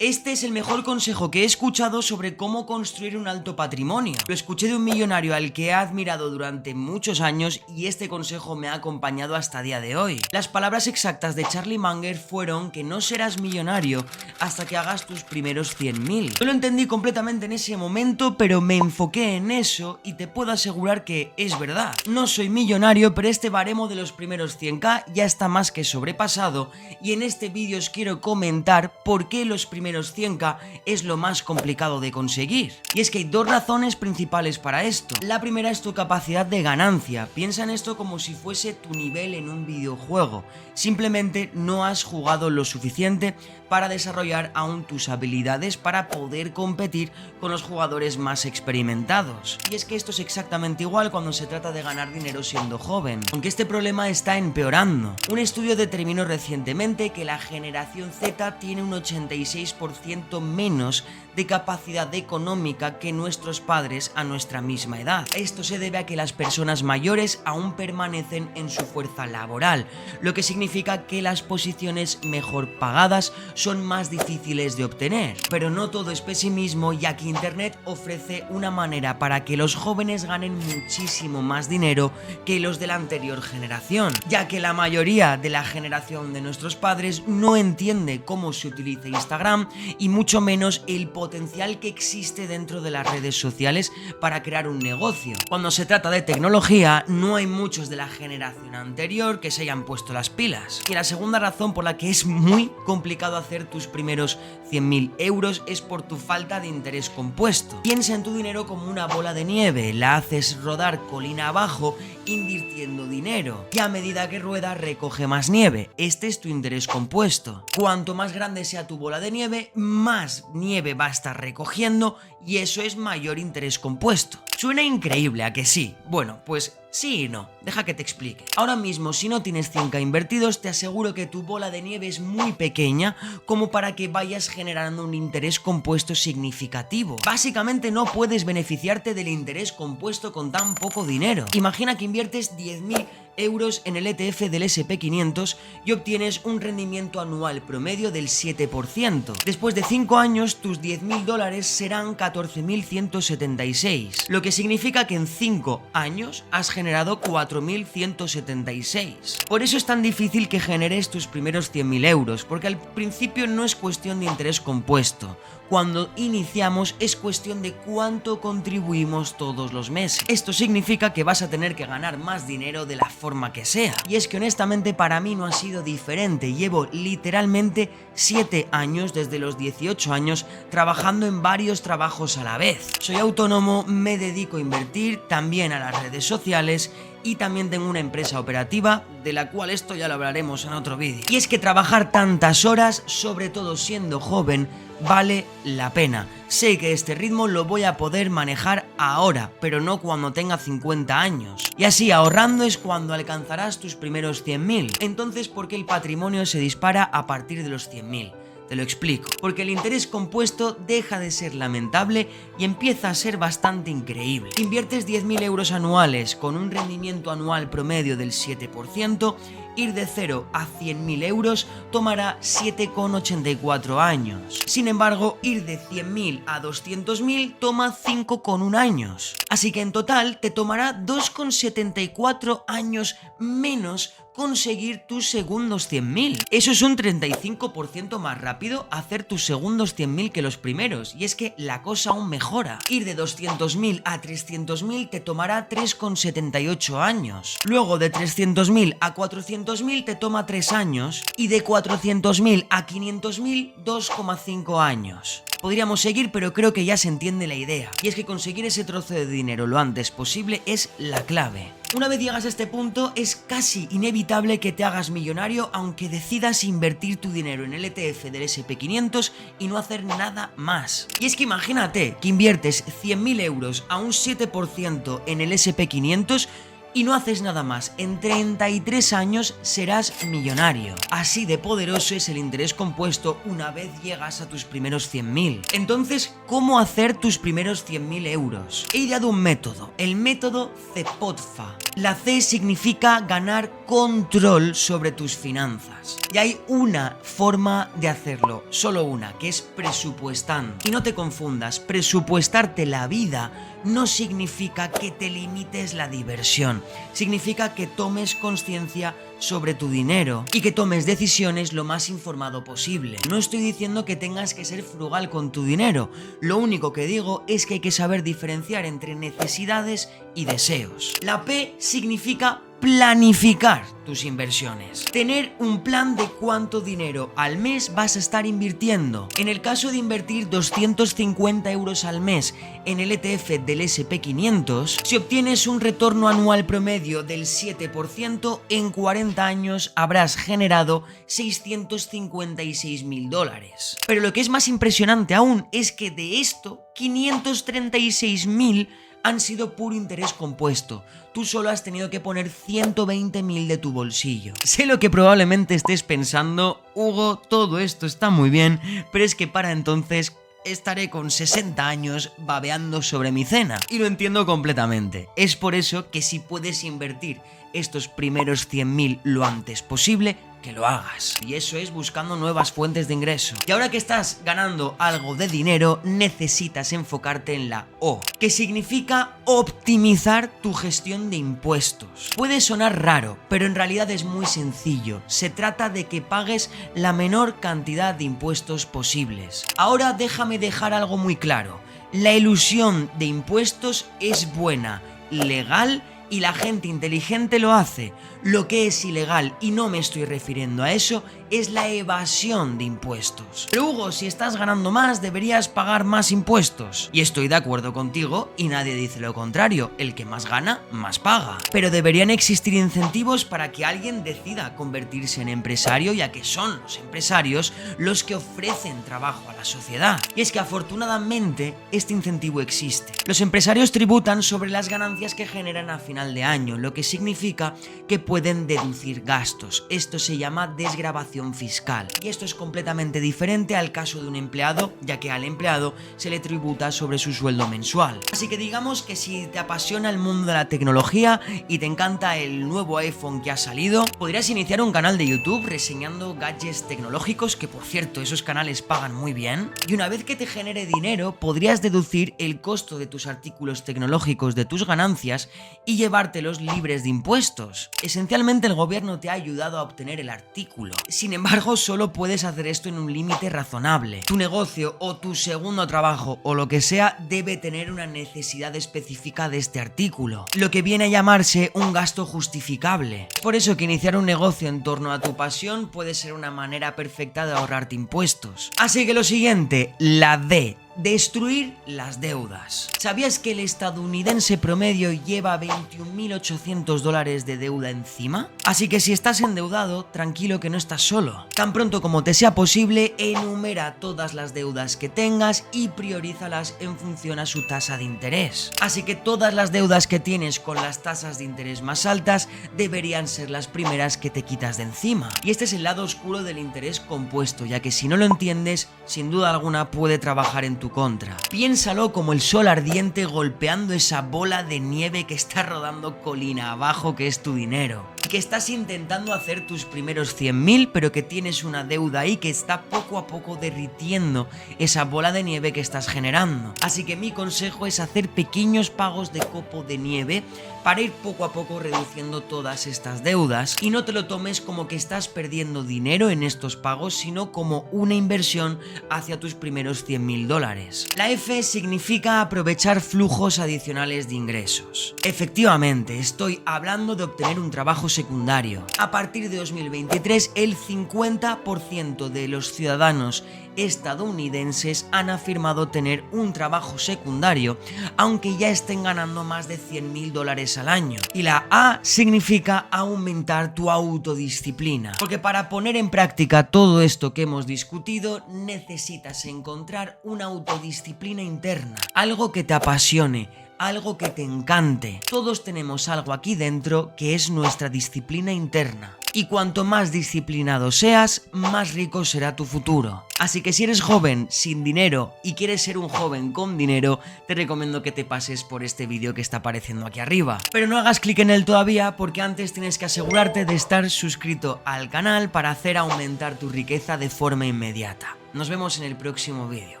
Este es el mejor consejo que he escuchado sobre cómo construir un alto patrimonio. Lo escuché de un millonario al que he admirado durante muchos años y este consejo me ha acompañado hasta el día de hoy. Las palabras exactas de Charlie Munger fueron que no serás millonario hasta que hagas tus primeros 100.000. Yo lo entendí completamente en ese momento, pero me enfoqué en eso y te puedo asegurar que es verdad. No soy millonario, pero este baremo de los primeros 100.000 ya está más que sobrepasado y en este vídeo os quiero comentar por qué los primeros 100.000 es lo más complicado de conseguir. Y es que hay dos razones principales para esto. La primera es tu capacidad de ganancia. Piensa en esto como si fuese tu nivel en un videojuego. Simplemente no has jugado lo suficiente para desarrollar aún tus habilidades para poder competir con los jugadores más experimentados. Y es que esto es exactamente igual cuando se trata de ganar dinero siendo joven, aunque este problema está empeorando. Un estudio determinó recientemente que la generación Z tiene un 86% menos de capacidad económica que nuestros padres a nuestra misma edad. Esto se debe a que las personas mayores aún permanecen en su fuerza laboral, lo que significa que las posiciones mejor pagadas son más difíciles de obtener. Pero no todo es pesimismo, ya que Internet ofrece una manera para que los jóvenes ganen muchísimo más dinero que los de la anterior generación, ya que la mayoría de la generación de nuestros padres no entiende cómo se utiliza Instagram y mucho menos el potencial que existe dentro de las redes sociales para crear un negocio. Cuando se trata de tecnología, no hay muchos de la generación anterior que se hayan puesto las pilas. Y la segunda razón por la que es muy complicado hacer tus primeros 100.000 euros es por tu falta de interés compuesto. Piensa en tu dinero como una bola de nieve, la haces rodar colina abajo invirtiendo dinero y a medida que rueda recoge más nieve. Este es tu interés compuesto. Cuanto más grande sea tu bola de nieve, más nieve va a estar recogiendo y eso es mayor interés compuesto. Suena increíble, ¿a que sí? Bueno, pues sí y no, deja que te explique. Ahora mismo, si no tienes 100.000 invertidos, te aseguro que tu bola de nieve es muy pequeña como para que vayas generando un interés compuesto significativo. Básicamente no puedes beneficiarte del interés compuesto con tan poco dinero. Imagina que inviertes 10.000 euros en el ETF del SP500 y obtienes un rendimiento anual promedio del 7%. Después de 5 años, tus 10.000 dólares serán 14.176, lo que significa que en 5 años has generado 4.176. Por eso es tan difícil que generes tus primeros 100.000 euros, porque al principio no es cuestión de interés compuesto. Cuando iniciamos es cuestión de cuánto contribuimos todos los meses. Esto significa que vas a tener que ganar más dinero de la forma que sea. Y es que honestamente para mí no ha sido diferente. Llevo literalmente 7 años, desde los 18 años, trabajando en varios trabajos a la vez. Soy autónomo, me dedico a invertir, también a las redes sociales y también tengo una empresa operativa, de la cual esto ya lo hablaremos en otro vídeo. Y es que trabajar tantas horas, sobre todo siendo joven, vale la pena. Sé que este ritmo lo voy a poder manejar ahora, pero no cuando tenga 50 años. Y así ahorrando es cuando alcanzarás tus primeros 100.000. Entonces, ¿por qué el patrimonio se dispara a partir de los 100.000? Te lo explico. Porque el interés compuesto deja de ser lamentable y empieza a ser bastante increíble. Si inviertes 10.000 euros anuales con un rendimiento anual promedio del 7%, ir de 0 a 100.000 euros tomará 7,84 años. Sin embargo, ir de 100.000 a 200.000 toma 5,1 años. Así que en total te tomará 2,74 años menos conseguir tus segundos 100.000. Eso es un 35% más rápido hacer tus segundos 100.000 que los primeros, y es que la cosa aún mejora. Ir de 200.000 a 300.000 te tomará 3,78 años. Luego de 300.000 a 400.000 te toma 3 años y de 400.000 a 500.000 2,5 años. Podríamos seguir, pero creo que ya se entiende la idea. Y es que conseguir ese trozo de dinero lo antes posible es la clave. Una vez llegas a este punto, es casi inevitable que te hagas millonario aunque decidas invertir tu dinero en el ETF del SP500 y no hacer nada más. Y es que imagínate que inviertes 100.000 euros a un 7% en el SP500 y no haces nada más. En 33 años serás millonario. Así de poderoso es el interés compuesto una vez llegas a tus primeros 100.000. Entonces, ¿cómo hacer tus primeros 100.000 euros? He ideado un método, el método Cepotfa. La C significa ganar control sobre tus finanzas. Y hay una forma de hacerlo, solo una, que es presupuestando. Y no te confundas, presupuestarte la vida no significa que te limites la diversión. Significa que tomes conciencia sobre tu dinero y que tomes decisiones lo más informado posible. No estoy diciendo que tengas que ser frugal con tu dinero. Lo único que digo es que hay que saber diferenciar entre necesidades y deseos. La P significa planificar tus inversiones. Tener un plan de cuánto dinero al mes vas a estar invirtiendo. En el caso de invertir 250 euros al mes en el ETF del S&P500, si obtienes un retorno anual promedio del 7%, en 40 años habrás generado 656.000 dólares. Pero lo que es más impresionante aún es que de esto, 536.000 han sido puro interés compuesto. Tú solo has tenido que poner 120.000 de tu bolsillo. Sé lo que probablemente estés pensando, Hugo, todo esto está muy bien, pero es que para entonces estaré con 60 años babeando sobre mi cena. Y lo entiendo completamente. Es por eso que si puedes invertir estos primeros 100.000 lo antes posible, que lo hagas. Y eso es buscando nuevas fuentes de ingreso. Y ahora que estás ganando algo de dinero, necesitas enfocarte en la O, que significa optimizar tu gestión de impuestos. Puede sonar raro, pero en realidad es muy sencillo. Se trata de que pagues la menor cantidad de impuestos posibles. Ahora déjame dejar algo muy claro. La elusión de impuestos es buena, legal y la gente inteligente lo hace. Lo que es ilegal, y no me estoy refiriendo a eso, es la evasión de impuestos. Pero Hugo, si estás ganando más, deberías pagar más impuestos. Y estoy de acuerdo contigo y nadie dice lo contrario. El que más gana, más paga. Pero deberían existir incentivos para que alguien decida convertirse en empresario, ya que son los empresarios los que ofrecen trabajo a la sociedad. Y es que afortunadamente este incentivo existe. Los empresarios tributan sobre las ganancias que generan a final de año, lo que significa que pueden deducir gastos. Esto se llama desgravación fiscal. Y esto es completamente diferente al caso de un empleado, ya que al empleado se le tributa sobre su sueldo mensual. Así que digamos que si te apasiona el mundo de la tecnología y te encanta el nuevo iPhone que ha salido, podrías iniciar un canal de YouTube reseñando gadgets tecnológicos, que por cierto esos canales pagan muy bien, y una vez que te genere dinero podrías deducir el costo de tus artículos tecnológicos de tus ganancias y llevártelos libres de impuestos. Esencialmente el gobierno te ha ayudado a obtener el artículo. Sin embargo, solo puedes hacer esto en un límite razonable. Tu negocio o tu segundo trabajo o lo que sea debe tener una necesidad específica de este artículo, lo que viene a llamarse un gasto justificable. Por eso que iniciar un negocio en torno a tu pasión puede ser una manera perfecta de ahorrarte impuestos. Así que lo siguiente, la D. Destruir las deudas. ¿Sabías que el estadounidense promedio lleva 21.800 dólares de deuda encima? Así que si estás endeudado, tranquilo que no estás solo. Tan pronto como te sea posible, enumera todas las deudas que tengas y priorízalas en función a su tasa de interés. Así que todas las deudas que tienes con las tasas de interés más altas deberían ser las primeras que te quitas de encima. Y este es el lado oscuro del interés compuesto, ya que si no lo entiendes, sin duda alguna puede trabajar en tu contra. Piénsalo como el sol ardiente golpeando esa bola de nieve que está rodando colina abajo, que es tu dinero. Y que estás intentando hacer tus primeros 100.000, pero que tienes una deuda ahí que está poco a poco derritiendo esa bola de nieve que estás generando. Así que mi consejo es hacer pequeños pagos de copo de nieve para ir poco a poco reduciendo todas estas deudas, y no te lo tomes como que estás perdiendo dinero en estos pagos, sino como una inversión hacia tus primeros 100.000 dólares. La F significa aprovechar flujos adicionales de ingresos. Efectivamente, estoy hablando de obtener un trabajo secundario. A partir de 2023, el 50% de los ciudadanos estadounidenses han afirmado tener un trabajo secundario, aunque ya estén ganando más de 100.000 dólares al año. Y la A significa aumentar tu autodisciplina, porque para poner en práctica todo esto que hemos discutido necesitas encontrar una autodisciplina interna, algo que te apasione, algo que te encante. Todos tenemos algo aquí dentro que es nuestra disciplina interna. Y cuanto más disciplinado seas, más rico será tu futuro. Así que si eres joven, sin dinero y quieres ser un joven con dinero, te recomiendo que te pases por este vídeo que está apareciendo aquí arriba. Pero no hagas clic en él todavía porque antes tienes que asegurarte de estar suscrito al canal para hacer aumentar tu riqueza de forma inmediata. Nos vemos en el próximo vídeo.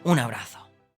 Un abrazo.